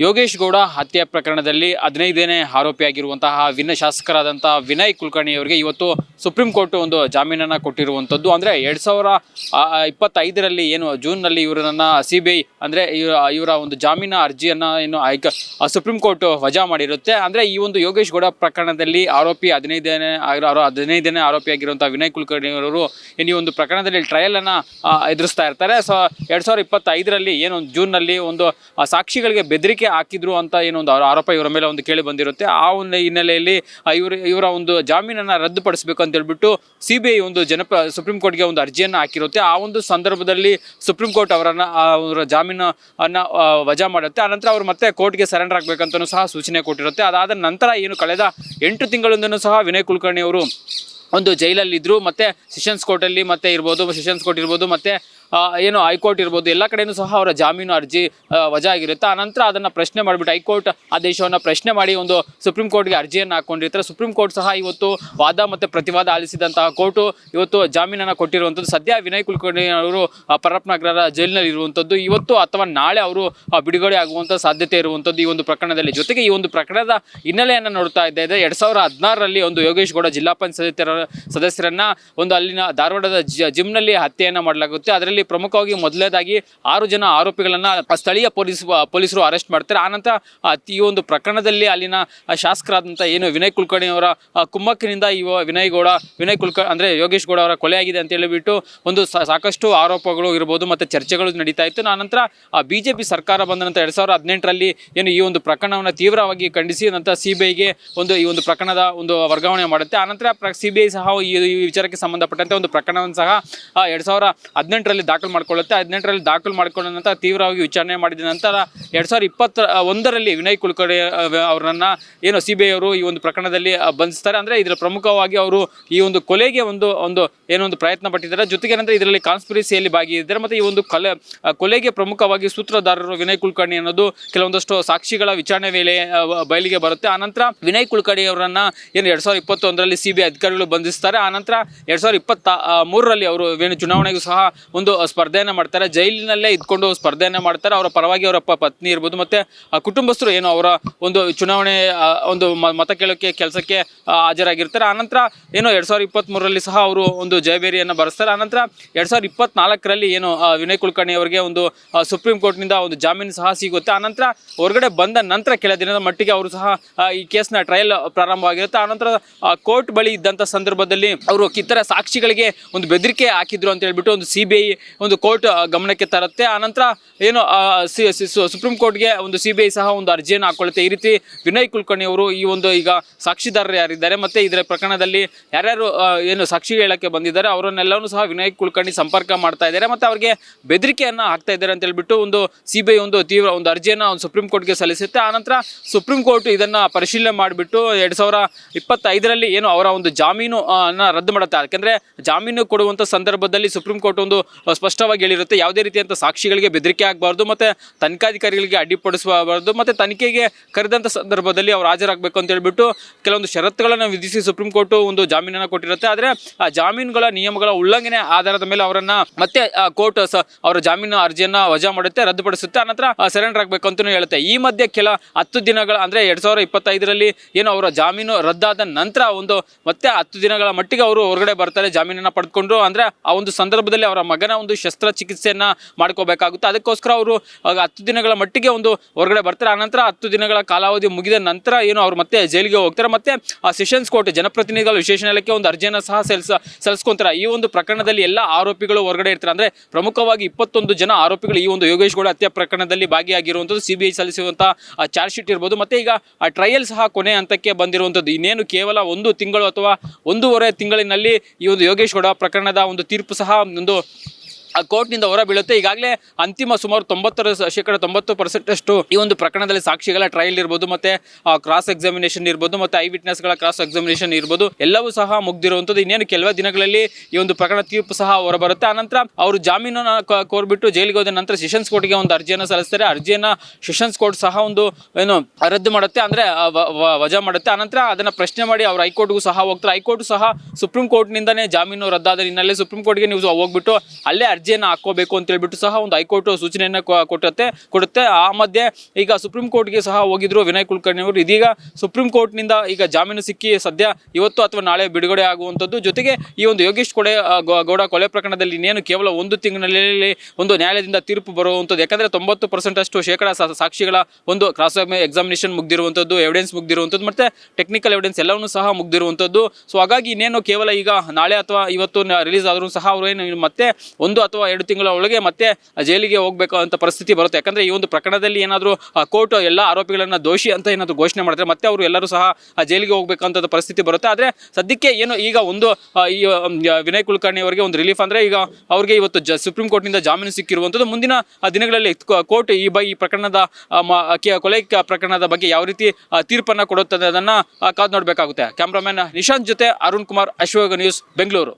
ಯೋಗೇಶ್ ಗೌಡ ಹತ್ಯೆ ಪ್ರಕರಣದಲ್ಲಿ 15ನೇ ಆರೋಪಿಯಾಗಿರುವಂತಹ ಶಾಸಕರಾದಂತಹ ವಿನಯ್ ಕುಲಕರ್ಣಿ ಅವರಿಗೆ ಇವತ್ತು ಸುಪ್ರೀಂ ಕೋರ್ಟ್ ಒಂದು ಜಾಮೀನನ್ನು ಕೊಟ್ಟಿರುವಂಥದ್ದು. ಅಂದರೆ 2025ರಲ್ಲಿ ಏನು ಜೂನ್ನಲ್ಲಿ ಇವರನ್ನ CBI ಅಂದರೆ ಇವರ ಒಂದು ಜಾಮೀನು ಅರ್ಜಿಯನ್ನು ಏನು ಸುಪ್ರೀಂ ಕೋರ್ಟ್ ವಜಾ ಮಾಡಿರುತ್ತೆ. ಅಂದರೆ ಈ ಒಂದು ಯೋಗೇಶ್ ಗೌಡ ಪ್ರಕರಣದಲ್ಲಿ ಆರೋಪಿ 15ನೇ ಆರೋಪಿಯಾಗಿರುವಂತಹ ವಿನಯ್ ಕುಲಕರ್ಣಿ ಅವರು ಈ ಒಂದು ಪ್ರಕರಣದಲ್ಲಿ ಟ್ರಯಲನ್ನು ಎದುರಿಸ್ತಾ ಇರ್ತಾರೆ. ಸೊ 2025ರಲ್ಲಿ ಏನು ಜೂನ್ನಲ್ಲಿ ಒಂದು ಸಾಕ್ಷಿಗಳಿಗೆ ಬೆದರಿಕೆ ಹಾಕಿದ್ರು ಅಂತ ಏನೊಂದು ಆರೋಪ ಇವರ ಮೇಲೆ ಒಂದು ಕೇಳಿ ಬಂದಿರುತ್ತೆ. ಆ ಒಂದು ಹಿನ್ನೆಲೆಯಲ್ಲಿ ಇವರ ಒಂದು ಜಾಮೀನನ್ನು ರದ್ದುಪಡಿಸಬೇಕು ಅಂತ ಹೇಳ್ಬಿಟ್ಟು CBI ಒಂದು ಸುಪ್ರೀಂ ಕೋರ್ಟ್ಗೆ ಒಂದು ಅರ್ಜಿಯನ್ನು ಹಾಕಿರುತ್ತೆ. ಆ ಒಂದು ಸಂದರ್ಭದಲ್ಲಿ ಸುಪ್ರೀಂ ಕೋರ್ಟ್ ಅವರ ಜಾಮೀನನ್ನು ವಜಾ ಮಾಡುತ್ತೆ. ಆನಂತರ ಅವರು ಮತ್ತೆ ಕೋರ್ಟ್ಗೆ ಸರೆಂಡರ್ ಆಗಬೇಕಂತಲೂ ಸಹ ಸೂಚನೆ ಕೊಟ್ಟಿರುತ್ತೆ. ಅದಾದ ನಂತರ ಏನು ಕಳೆದ 8 ತಿಂಗಳಿಂದನೂ ಸಹ ವಿನಯ್ ಕುಲಕರ್ಣಿ ಅವರು ಒಂದು ಜೈಲಲ್ಲಿದ್ದರು. ಮತ್ತು ಸೆಷನ್ಸ್ ಕೋರ್ಟಲ್ಲಿ ಮತ್ತೆ ಇರ್ಬೋದು, ಸೆಷನ್ಸ್ ಕೋರ್ಟ್ ಇರ್ಬೋದು, ಮತ್ತು ಏನು ಹೈಕೋರ್ಟ್ ಇರ್ಬೋದು, ಎಲ್ಲ ಕಡೆಯೂ ಸಹ ಅವರ ಜಾಮೀನು ಅರ್ಜಿ ವಜಾ ಆಗಿರುತ್ತೆ. ಆನಂತರ ಅದನ್ನು ಪ್ರಶ್ನೆ ಮಾಡಿಬಿಟ್ಟು ಹೈಕೋರ್ಟ್ ಆದೇಶವನ್ನು ಪ್ರಶ್ನೆ ಮಾಡಿ ಒಂದು ಸುಪ್ರೀಂ ಕೋರ್ಟ್ಗೆ ಅರ್ಜಿಯನ್ನು ಹಾಕ್ಕೊಂಡಿರ್ತಾರೆ. ಸುಪ್ರೀಂ ಕೋರ್ಟ್ ಸಹ ಇವತ್ತು ವಾದ ಮತ್ತು ಪ್ರತಿವಾದ ಆಲಿಸಿದಂತಹ ಕೋರ್ಟು ಇವತ್ತು ಜಾಮೀನನ್ನು ಕೊಟ್ಟಿರುವಂಥದ್ದು. ಸದ್ಯ ವಿನಯ್ ಕುಲಕರ್ಣಿ ಅವರು ಪರಪ್ ನಗರದ ಜೈಲಿನಲ್ಲಿ ಇರುವಂಥದ್ದು. ಇವತ್ತು ಅಥವಾ ನಾಳೆ ಅವರು ಬಿಡುಗಡೆ ಆಗುವಂಥ ಸಾಧ್ಯತೆ ಇರುವಂಥದ್ದು ಈ ಒಂದು ಪ್ರಕರಣದಲ್ಲಿ. ಜೊತೆಗೆ ಈ ಒಂದು ಪ್ರಕರಣದ ಹಿನ್ನೆಲೆಯನ್ನು ನೋಡ್ತಾ ಇದ್ದೆ 2016ರಲ್ಲಿ ಒಂದು ಯೋಗೇಶ್ ಗೌಡ ಜಿಲ್ಲಾ ಪಂಚಾಯತ್ ಸದಸ್ಯರನ್ನ ಒಂದು ಅಲ್ಲಿನ ಧಾರವಾಡದ ಜಿಮ್ನಲ್ಲಿ ಹತ್ಯೆಯನ್ನು ಮಾಡಲಾಗುತ್ತೆ. ಅದರಲ್ಲಿ ಪ್ರಮುಖವಾಗಿ ಮೊದಲನೇದಾಗಿ 6 ಜನ ಆರೋಪಿಗಳನ್ನ ಸ್ಥಳೀಯ ಪೊಲೀಸರು ಅರೆಸ್ಟ್ ಮಾಡ್ತಾರೆ. ಆನಂತರ ಈ ಒಂದು ಪ್ರಕರಣದಲ್ಲಿ ಅಲ್ಲಿನ ಶಾಸಕರಾದಂಥ ಏನು ವಿನಯ್ ಕುಲಕರ್ಣಿ ಅವರ ಕುಮ್ಮಕ್ಕಿನಿಂದ ವಿನಯ್ ಕುಲಕರ್ಣಿ ಅಂದರೆ ಯೋಗೇಶ್ ಗೌಡ ಅವರ ಕೊಲೆಯಾಗಿದೆ ಅಂತ ಹೇಳಿಬಿಟ್ಟು ಒಂದು ಸಾಕಷ್ಟು ಆರೋಪಗಳು ಇರ್ಬೋದು ಮತ್ತು ಚರ್ಚೆಗಳು ನಡೀತಾ ಇತ್ತು. ಆನಂತರ BJP ಸರ್ಕಾರ ಬಂದ ನಂತರ 2018ರಲ್ಲಿ ಏನು ಈ ಒಂದು ಪ್ರಕರಣವನ್ನು ತೀವ್ರವಾಗಿ ಖಂಡಿಸಿ ನಂತರ CBIಗೆ ಈ ಒಂದು ಪ್ರಕರಣದ ಒಂದು ವರ್ಗಾವಣೆ ಮಾಡುತ್ತೆ. ಆನಂತರ CBI ಸಹ ಈ ವಿಚಾರಕ್ಕೆ ಸಂಬಂಧಪಟ್ಟಂತೆ ಒಂದು ಪ್ರಕರಣವನ್ನು ಸಹ 2018ರಲ್ಲಿ ದಾಖಲು ಮಾಡಿಕೊಳ್ಳುತ್ತೆ. 18ರಲ್ಲಿ ದಾಖಲು ಮಾಡಿಕೊಂಡ ನಂತರ ತೀವ್ರವಾಗಿ ವಿಚಾರಣೆ ಮಾಡಿದ ನಂತರ 2021ರಲ್ಲಿ ವಿನಯ್ ಕುಲಕರ್ಣಿ ಅವರನ್ನ ಏನು CBI ಅವರು ಈ ಒಂದು ಪ್ರಕರಣದಲ್ಲಿ ಬಂಧಿಸ್ತಾರೆ. ಅಂದರೆ ಇದರ ಪ್ರಮುಖವಾಗಿ ಅವರು ಈ ಒಂದು ಕೊಲೆಗೆ ಒಂದು ಪ್ರಯತ್ನ ಪಟ್ಟಿದ್ದಾರೆ. ಜೊತೆಗೆ ನಂತರ ಇದರಲ್ಲಿ ಕಾನ್ಸ್ಪಿರಸಿಯಲ್ಲಿ ಭಾಗಿಯಾಗಿದ್ದಾರೆ. ಮತ್ತು ಈ ಒಂದು ಕೊಲೆಗೆ ಪ್ರಮುಖವಾಗಿ ಸೂತ್ರಧಾರರು ವಿನಯ್ ಕುಲಕರ್ಣಿ ಅನ್ನೋದು ಕೆಲವೊಂದಷ್ಟು ಸಾಕ್ಷಿಗಳ ವಿಚಾರಣೆ ವೇಳೆ ಬಯಲಿಗೆ ಬರುತ್ತೆ. ಆನಂತರ ವಿನಯ್ ಕುಲಕರ್ಣಿ ಅವರನ್ನ ಏನು 2021ರಲ್ಲಿ CBI ಅಧಿಕಾರಿಗಳು ಬಂಧಿಸ್ತಾರೆ. ಆನಂತರ 2023ರಲ್ಲಿ ಅವರು ಚುನಾವಣೆಗೂ ಸಹ ಒಂದು ಸ್ಪರ್ಧೆಯನ್ನು ಮಾಡ್ತಾರೆ. ಜೈಲಿನಲ್ಲೇ ಇದ್ಕೊಂಡು ಸ್ಪರ್ಧೆಯನ್ನು ಮಾಡ್ತಾರೆ. ಅವರ ಪರವಾಗಿ ಅವರ ಪತ್ನಿ ಇರ್ಬೋದು ಮತ್ತು ಕುಟುಂಬಸ್ಥರು ಏನು ಅವರ ಒಂದು ಚುನಾವಣೆ ಒಂದು ಮತ ಕೇಳೋಕ್ಕೆ ಕೆಲಸಕ್ಕೆ ಹಾಜರಾಗಿರ್ತಾರೆ. ಆನಂತರ ಏನು 2023ರಲ್ಲಿ ಸಹ ಅವರು ಒಂದು ಜಯಬೇರಿಯನ್ನು ಬರೆಸ್ತಾರೆ. ಆನಂತರ 2024ರಲ್ಲಿ ಏನು ವಿನಯ್ ಕುಲಕರ್ಣಿ ಅವರಿಗೆ ಒಂದು ಸುಪ್ರೀಂ ಕೋರ್ಟ್ನಿಂದ ಒಂದು ಜಾಮೀನು ಸಹ ಸಿಗುತ್ತೆ. ಆನಂತರ ಹೊರಗಡೆ ಬಂದ ನಂತರ ಕೆಲ ದಿನದ ಮಟ್ಟಿಗೆ ಅವರು ಸಹ ಈ ಕೇಸ್ನ ಟ್ರಯಲ್ ಪ್ರಾರಂಭವಾಗಿರುತ್ತೆ. ಆನಂತರ ಕೋರ್ಟ್ ಬಳಿ ಇದ್ದಂಥ ಸಂದರ್ಭದಲ್ಲಿ ಅವರು ಇತರ ಸಾಕ್ಷಿಗಳಿಗೆ ಒಂದು ಬೆದರಿಕೆ ಹಾಕಿದ್ರು ಅಂತ ಹೇಳ್ಬಿಟ್ಟು ಒಂದು CBI ಒಂದು ಕೋರ್ಟ್ ಗಮನಕ್ಕೆ ತರುತ್ತೆ. ಆನಂತರ ಏನು ಸುಪ್ರೀಂ ಕೋರ್ಟ್ಗೆ ಒಂದು CBI ಸಹ ಒಂದು ಅರ್ಜಿಯನ್ನು ಹಾಕೊಳ್ಳುತ್ತೆ. ಈ ರೀತಿ ವಿನಯ್ ಕುಲಕರ್ಣಿ ಅವರು ಈ ಒಂದು ಈಗ ಸಾಕ್ಷಿದಾರರು ಯಾರಿದ್ದಾರೆ ಮತ್ತು ಇದರ ಪ್ರಕರಣದಲ್ಲಿ ಯಾರ್ಯಾರು ಏನು ಸಾಕ್ಷಿ ಹೇಳಕ್ಕೆ ಬಂದಿದ್ದಾರೆ ಅವರನ್ನೆಲ್ಲವೂ ಸಹ ವಿನಯ್ ಕುಲಕರ್ಣಿ ಸಂಪರ್ಕ ಮಾಡ್ತಾ ಇದ್ದಾರೆ ಮತ್ತು ಅವರಿಗೆ ಬೆದರಿಕೆಯನ್ನು ಹಾಕ್ತಾ ಇದ್ದಾರೆ ಅಂತ ಹೇಳ್ಬಿಟ್ಟು ಒಂದು CBI ಒಂದು ತೀವ್ರ ಒಂದು ಅರ್ಜಿಯನ್ನು ಒಂದು ಸುಪ್ರೀಂ ಕೋರ್ಟ್ಗೆ ಸಲ್ಲಿಸುತ್ತೆ. ಆನಂತರ ಸುಪ್ರೀಂ ಕೋರ್ಟ್ ಇದನ್ನು ಪರಿಶೀಲನೆ ಮಾಡಿಬಿಟ್ಟು 2025ರಲ್ಲಿ ಏನು ಅವರ ಒಂದು ಜಾಮೀನು ರದ್ದು ಮಾಡುತ್ತೆ. ಯಾಕೆಂದರೆ ಜಾಮೀನು ಕೊಡುವಂಥ ಸಂದರ್ಭದಲ್ಲಿ ಸುಪ್ರೀಂ ಕೋರ್ಟ್ ಒಂದು ಸ್ಪಷ್ಟವಾಗಿ ಹೇಳಿರುತ್ತೆ, ಯಾವುದೇ ರೀತಿಯಂಥ ಸಾಕ್ಷಿಗಳಿಗೆ ಬೆದರಿಕೆ ಆಗಬಾರ್ದು ಮತ್ತು ತನಿಖಾಧಿಕಾರಿಗಳಿಗೆ ಅಡ್ಡಿಪಡಿಸಬಾರ್ದು ಮತ್ತು ತನಿಖೆಗೆ ಕರೆದಂಥ ಸಂದರ್ಭದಲ್ಲಿ ಅವರು ಹಾಜರಾಗಬೇಕು ಅಂತ ಹೇಳ್ಬಿಟ್ಟು ಕೆಲವೊಂದು ಷರತ್ತುಗಳನ್ನು ವಿಧಿಸಿ ಸುಪ್ರೀಂ ಕೋರ್ಟ್ ಒಂದು ಜಾಮೀನನ್ನು ಕೊಟ್ಟಿರುತ್ತೆ. ಆದರೆ ಆ ಜಾಮೀನುಗಳ ನಿಯಮಗಳ ಉಲ್ಲಂಘನೆ ಆಧಾರದ ಮೇಲೆ ಅವರನ್ನು ಮತ್ತೆ ಕೋರ್ಟ್ ಅವರ ಜಾಮೀನು ಅರ್ಜಿಯನ್ನು ವಜಾ ಮಾಡುತ್ತೆ, ರದ್ದುಪಡಿಸುತ್ತೆ. ಆನಂತರ ಸರೆಂಡರ್ ಆಗಬೇಕು ಅಂತಲೂ ಹೇಳುತ್ತೆ. ಈ ಮಧ್ಯೆ ಕೆಲ 10 ದಿನಗಳ ಅಂದರೆ 2025ರಲ್ಲಿ ಏನು ಅವರ ಜಾಮೀನು ರದ್ದಾದ ನಂತರ ಮತ್ತೆ 10 ದಿನಗಳ ಮಟ್ಟಿಗೆ ಅವರು ಹೊರಗಡೆ ಬರ್ತಾರೆ ಜಾಮೀನನ್ನು ಪಡೆದುಕೊಂಡು. ಅಂದರೆ ಆ ಒಂದು ಸಂದರ್ಭದಲ್ಲಿ ಅವರ ಮಗನ ಒಂದು ಶಸ್ತ್ರಚಿಕಿತ್ಸೆಯನ್ನು ಮಾಡ್ಕೋಬೇಕಾಗುತ್ತೆ. ಅದಕ್ಕೋಸ್ಕರ ಅವರು 10 ದಿನಗಳ ಮಟ್ಟಿಗೆ ಹೊರಗಡೆ ಬರ್ತಾರೆ. ಆನಂತರ 10 ದಿನಗಳ ಕಾಲಾವಧಿ ಮುಗಿದ ನಂತರ ಏನು ಅವರು ಮತ್ತೆ ಜೈಲಿಗೆ ಹೋಗ್ತಾರೆ. ಮತ್ತೆ ಆ ಸೆಷನ್ಸ್ ಕೋರ್ಟ್ ಜನಪ್ರತಿನಿಧಿಗಳ ವಿಶೇಷ ನ್ಯಾಯಾಲಯಕ್ಕೆ ಒಂದು ಅರ್ಜಿಯನ್ನು ಸಹ ಸಲ್ಲಿಸ್ಕೊಂತಾರೆ. ಈ ಒಂದು ಪ್ರಕರಣದಲ್ಲಿ ಎಲ್ಲ ಆರೋಪಿಗಳು ಹೊರಗಡೆ ಇರ್ತಾರೆ. ಅಂದರೆ ಪ್ರಮುಖವಾಗಿ 21 ಜನ ಆರೋಪಿಗಳು ಈ ಒಂದು ಯೋಗೇಶ್ ಗೌಡ ಹತ್ಯೆ ಪ್ರಕರಣದಲ್ಲಿ ಭಾಗಿಯಾಗಿರುವಂಥದ್ದು CBI ಸಲ್ಲಿಸುವಂತಹ ಚಾರ್ಜ್ ಶೀಟ್ ಇರ್ಬೋದು. ಮತ್ತು ಈಗ ಆ ಟ್ರಯಲ್ ಸಹ ಕೊನೆ ಹಂತಕ್ಕೆ ಬಂದಿರುವಂಥದ್ದು. ಇನ್ನೇನು ಕೇವಲ 1 ತಿಂಗಳು ಅಥವಾ 1.5 ತಿಂಗಳಿನಲ್ಲಿ ಈ ಒಂದು ಯೋಗೇಶ್ ಗೌಡ ಪ್ರಕರಣದ ಒಂದು ತೀರ್ಪು ಸಹ ಒಂದು ಕೋರ್ಟ್ನಿಂದ ಹೊರ ಬೀಳುತ್ತೆ. ಈಗಾಗಲೇ ಅಂತಿಮ ಸುಮಾರು 90% ಈ ಒಂದು ಪ್ರಕರಣದಲ್ಲಿ ಸಾಕ್ಷಿಗಳ ಟ್ರಯಲ್ ಇರ್ಬೋದು ಮತ್ತು ಕ್ರಾಸ್ ಎಕ್ಸಾಮಿನೇಷನ್ ಇರ್ಬೋದು ಮತ್ತು ಐ ವಿಟ್ನೆಸ್ಗಳ ಕ್ರಾಸ್ ಎಕ್ಸಾಮಿನೇಷನ್ ಇರ್ಬೋದು ಎಲ್ಲವೂ ಸಹ ಮುಗ್ದಿರುವಂಥದ್ದು. ಇನ್ನೇನು ಕೆಲವೇ ದಿನಗಳಲ್ಲಿ ಈ ಒಂದು ಪ್ರಕರಣ ತೀರ್ಪು ಸಹ ಹೊರಬರುತ್ತೆ. ಆನಂತರ ಅವರು ಜಾಮೀನನ್ನು ಕೋರ್ಬಿಟ್ಟು ಜೈಲಿಗೆ ಹೋದ ನಂತರ ಸೆಷನ್ಸ್ ಕೋರ್ಟ್ಗೆ ಒಂದು ಅರ್ಜಿಯನ್ನು ಸಲ್ಲಿಸ್ತಾರೆ. ಅರ್ಜಿಯನ್ನು ಸೆಷನ್ಸ್ ಕೋರ್ಟ್ ಸಹ ರದ್ದು ಮಾಡುತ್ತೆ, ಅಂದರೆ ವಜಾ ಮಾಡುತ್ತೆ. ಆನಂತರ ಅದನ್ನು ಪ್ರಶ್ನೆ ಮಾಡಿ ಅವರು ಹೈಕೋರ್ಟ್ಗೂ ಸಹ ಹೋಗ್ತಾರೆ. ಹೈಕೋರ್ಟ್ ಸಹ ಸುಪ್ರೀಂ ಕೋರ್ಟ್ನಿಂದನೇ ಜಾಮೀನು ರದ್ದಾದ ಹಿನ್ನೆಲೆ ಸುಪ್ರೀಂ ಕೋರ್ಟ್ಗೆ ನೀವು ಹೋಗ್ಬಿಟ್ಟು ಅಲ್ಲೇ ಅರ್ಜಿ ಅರ್ಜಿಯನ್ನು ಹಾಕೋಬೇಕು ಅಂತ ಹೇಳ್ಬಿಟ್ಟು ಸಹ ಒಂದು ಹೈಕೋರ್ಟ್ ಸೂಚನೆಯನ್ನು ಕೊಡುತ್ತೆ. ಆ ಮಧ್ಯೆ ಈಗ ಸುಪ್ರೀಂ ಕೋರ್ಟ್ಗೆ ಸಹ ಹೋಗಿದ್ರು ವಿನಯ್ ಕುಲಕರ್ಣಿ ಅವರು. ಇದೀಗ ಸುಪ್ರೀಂ ಕೋರ್ಟ್ನಿಂದ ಈಗ ಜಾಮೀನು ಸಿಕ್ಕಿ ಸದ್ಯ ಇವತ್ತು ಅಥವಾ ನಾಳೆ ಬಿಡುಗಡೆ ಆಗುವಂಥದ್ದು. ಜೊತೆಗೆ ಈ ಒಂದು ಯೋಗೇಶ್ ಗೌಡ ಕೊಲೆ ಪ್ರಕರಣದಲ್ಲಿ ಇನ್ನೇನು ಕೇವಲ ಒಂದು ತಿಂಗಳಿನಲ್ಲಿ ಒಂದು ನ್ಯಾಯಾಲಯದಿಂದ ತೀರ್ಪು ಬರುವಂಥದ್ದು. ಯಾಕಂದರೆ 90% ಅಷ್ಟು ಶೇಕಡ ಸಾಕ್ಷಿಗಳ ಒಂದು ಕ್ರಾಸ್ ಎಕ್ಸಾಮಿನೇಷನ್ ಮುಗ್ದಿರುವಂಥದ್ದು, ಎವಿಡೆನ್ಸ್ ಮುಗ್ದಿರುವಂಥದ್ದು, ಮತ್ತು ಟೆಕ್ನಿಕಲ್ ಎವಿಡೆನ್ಸ್ ಎಲ್ಲವನ್ನೂ ಸಹ ಮುಗ್ದಿರುವಂಥದ್ದು. ಸೊ ಹಾಗಾಗಿ ಇನ್ನೇನು ಕೇವಲ ಈಗ ನಾಳೆ ಅಥವಾ ಇವತ್ತು ರಿಲೀಸ್ ಆದರೂ ಸಹ ಅವರು ಏನು ಮತ್ತೆ 1 ಅಥವಾ 2 ತಿಂಗಳ ಒಳಗೆ ಮತ್ತೆ ಜೈಲಿಗೆ ಹೋಗಬೇಕು ಅಂತ ಪರಿಸ್ಥಿತಿ ಬರುತ್ತೆ. ಯಾಕಂದರೆ ಈ ಒಂದು ಪ್ರಕರಣದಲ್ಲಿ ಏನಾದರೂ ಕೋರ್ಟ್ ಎಲ್ಲ ಆರೋಪಿಗಳನ್ನು ದೋಷಿ ಅಂತ ಏನಾದರೂ ಘೋಷಣೆ ಮಾಡಿದ್ರೆ ಮತ್ತೆ ಅವರು ಎಲ್ಲರೂ ಸಹ ಜೈಲಿಗೆ ಹೋಗಬೇಕಂತ ಪರಿಸ್ಥಿತಿ ಬರುತ್ತೆ. ಆದರೆ ಸದ್ಯಕ್ಕೆ ಏನು ಈಗ ಒಂದು ಈ ವಿನಯ್ ಕುಲಕರ್ಣಿ ಅವರಿಗೆ ಒಂದು ರಿಲೀಫ್ ಅಂದರೆ ಈಗ ಅವ್ರಿಗೆ ಇವತ್ತು ಸುಪ್ರೀಂ ಕೋರ್ಟ್ನಿಂದ ಜಾಮೀನು ಸಿಕ್ಕಿರುವಂಥದ್ದು. ಮುಂದಿನ ದಿನಗಳಲ್ಲಿ ಕೋರ್ಟ್ ಈ ಪ್ರಕರಣದ ಕೊಲೆ ಪ್ರಕರಣದ ಬಗ್ಗೆ ಯಾವ ರೀತಿ ತೀರ್ಪನ್ನು ಕೊಡುತ್ತದೆ ಅದನ್ನು ಕಾದು ನೋಡಬೇಕಾಗುತ್ತೆ. ಕ್ಯಾಮ್ರಾಮನ್ ನಿಶಾಂತ್ ಜೊತೆ ಅರುಣ್ ಕುಮಾರ್, ಅಶ್ವಯೋಗ ನ್ಯೂಸ್, ಬೆಂಗಳೂರು.